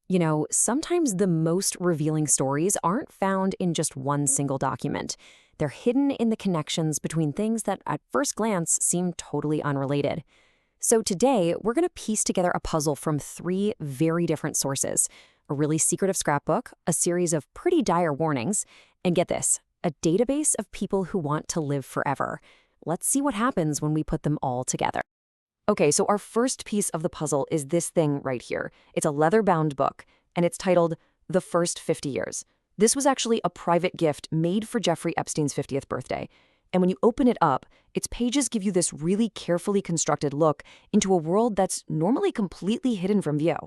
You know, sometimes the most revealing stories aren't found in just one single document. They're hidden in the connections between things that at first glance seem totally unrelated. So today, we're going to piece together a puzzle from three very different sources: a really secretive scrapbook, a series of pretty dire warnings, and get this, a database of people who want to live forever. Let's see what happens when we put them all together. Okay, so our first piece of the puzzle is this thing right here. It's a leather-bound book, and it's titled The First 50 Years. This was actually a private gift made for Jeffrey Epstein's 50th birthday. And when you open it up, its pages give you this really carefully constructed look into a world that's normally completely hidden from view.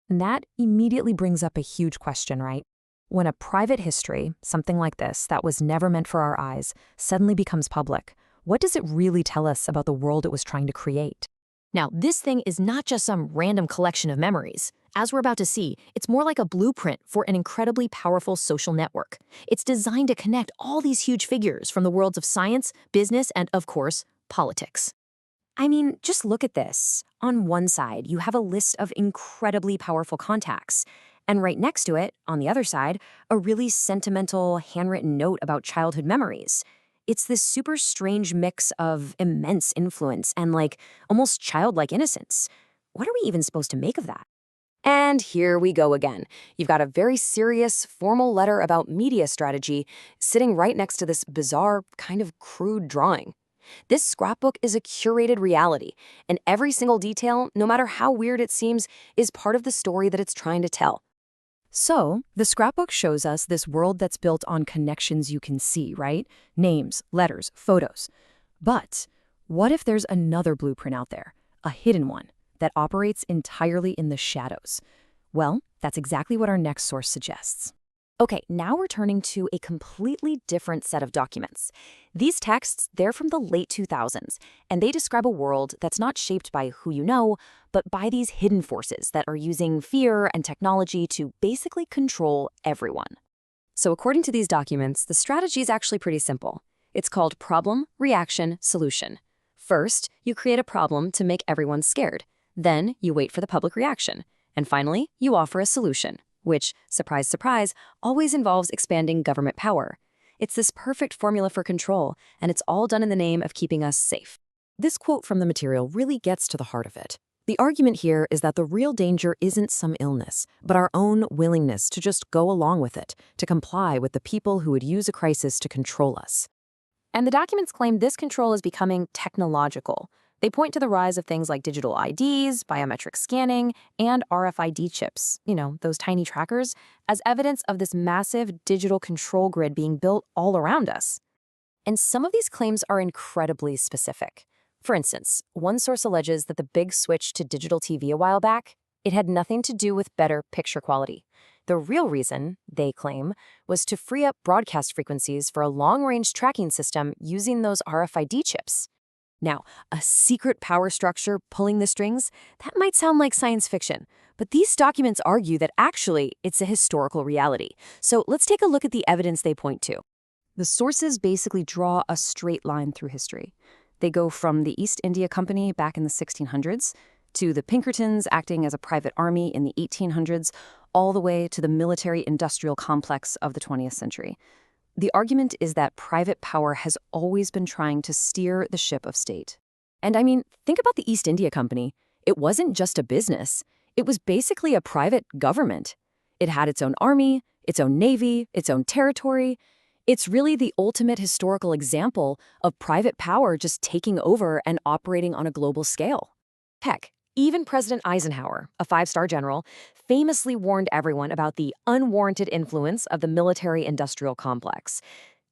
And that immediately brings up a huge question, right? When a private history, something like this, that was never meant for our eyes, suddenly becomes public, what does it really tell us about the world it was trying to create? Now, this thing is not just some random collection of memories. As we're about to see, it's more like a blueprint for an incredibly powerful social network. It's designed to connect all these huge figures from the worlds of science, business, and, of course, politics. I mean, just look at this. On one side, you have a list of incredibly powerful contacts. And right next to it, on the other side, a really sentimental, handwritten note about childhood memories. It's this super strange mix of immense influence and almost childlike innocence. What are we even supposed to make of that? And here we go again. You've got a very serious, formal letter about media strategy sitting right next to this bizarre, kind of crude drawing. This scrapbook is a curated reality, and every single detail, no matter how weird it seems, is part of the story that it's trying to tell. So, the scrapbook shows us this world that's built on connections you can see, right? Names, letters, photos. But what if there's another blueprint out there, a hidden one, that operates entirely in the shadows? Well, that's exactly what our next source suggests. Okay, now we're turning to a completely different set of documents. These texts, they're from the late 2000s, and they describe a world that's not shaped by who you know, but by these hidden forces that are using fear and technology to basically control everyone. So according to these documents, the strategy is actually pretty simple. It's called problem, reaction, solution. First, you create a problem to make everyone scared. Then you wait for the public reaction. And finally, you offer a solution, which, surprise, surprise, always involves expanding government power. It's this perfect formula for control, and it's all done in the name of keeping us safe. This quote from the material really gets to the heart of it. The argument here is that the real danger isn't some illness, but our own willingness to just go along with it, to comply with the people who would use a crisis to control us. And the documents claim this control is becoming technological. They point to the rise of things like digital IDs, biometric scanning, and RFID chips, those tiny trackers, as evidence of this massive digital control grid being built all around us. And some of these claims are incredibly specific. For instance, one source alleges that the big switch to digital TV a while back, it had nothing to do with better picture quality. The real reason, they claim, was to free up broadcast frequencies for a long-range tracking system using those RFID chips. Now, a secret power structure pulling the strings, that might sound like science fiction, but these documents argue that actually it's a historical reality. So let's take a look at the evidence they point to. The sources basically draw a straight line through history. They go from the East India Company back in the 1600s, to the Pinkertons acting as a private army in the 1800s, all the way to the military-industrial complex of the 20th century. The argument is that private power has always been trying to steer the ship of state. And I mean, think about the East India Company. It wasn't just a business. It was basically a private government. It had its own army, its own navy, its own territory. It's really the ultimate historical example of private power just taking over and operating on a global scale. Heck, even President Eisenhower, a five-star general, famously warned everyone about the unwarranted influence of the military-industrial complex.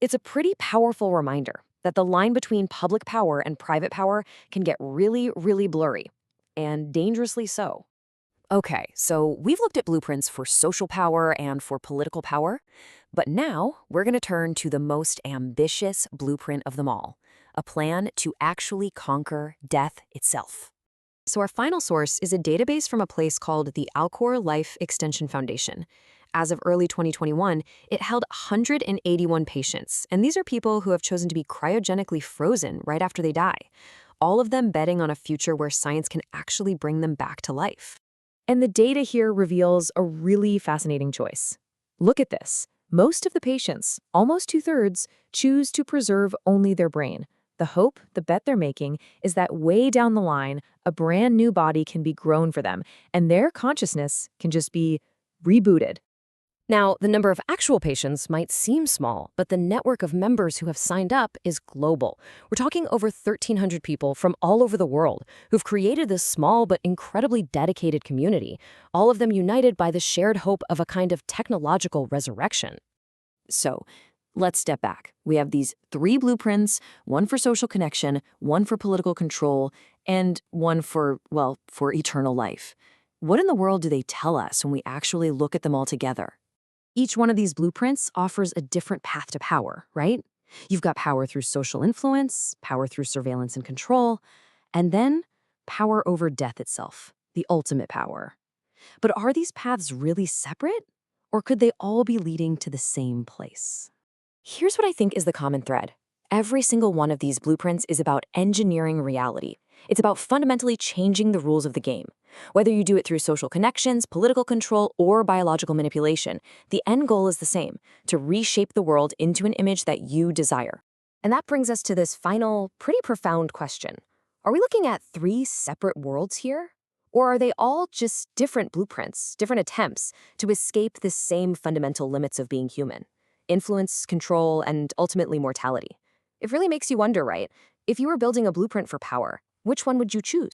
It's a pretty powerful reminder that the line between public power and private power can get really, really blurry, and dangerously so. Okay, so we've looked at blueprints for social power and for political power, but now we're going to turn to the most ambitious blueprint of them all, a plan to actually conquer death itself. So our final source is a database from a place called the Alcor Life Extension Foundation. As of early 2021, it held 181 patients, and these are people who have chosen to be cryogenically frozen right after they die, all of them betting on a future where science can actually bring them back to life. And the data here reveals a really fascinating choice. Look at this. Most of the patients, almost 2/3, choose to preserve only their brain. The hope, the bet they're making, is that way down the line, a brand new body can be grown for them, and their consciousness can just be rebooted. Now, the number of actual patients might seem small, but the network of members who have signed up is global. We're talking over 1,300 people from all over the world who've created this small but incredibly dedicated community, all of them united by the shared hope of a kind of technological resurrection. So, let's step back. We have these 3 blueprints, one for social connection, one for political control, and one for, well, for eternal life. What in the world do they tell us when we actually look at them all together? Each one of these blueprints offers a different path to power, right? You've got power through social influence, power through surveillance and control, and then power over death itself, the ultimate power. But are these paths really separate? Or could they all be leading to the same place? Here's what I think is the common thread. Every single one of these blueprints is about engineering reality. It's about fundamentally changing the rules of the game. Whether you do it through social connections, political control, or biological manipulation, the end goal is the same: to reshape the world into an image that you desire. And that brings us to this final, pretty profound question. Are we looking at 3 separate worlds here? Or are they all just different blueprints, different attempts to escape the same fundamental limits of being human? Influence, control, and ultimately mortality. It really makes you wonder, right? If you were building a blueprint for power, which one would you choose?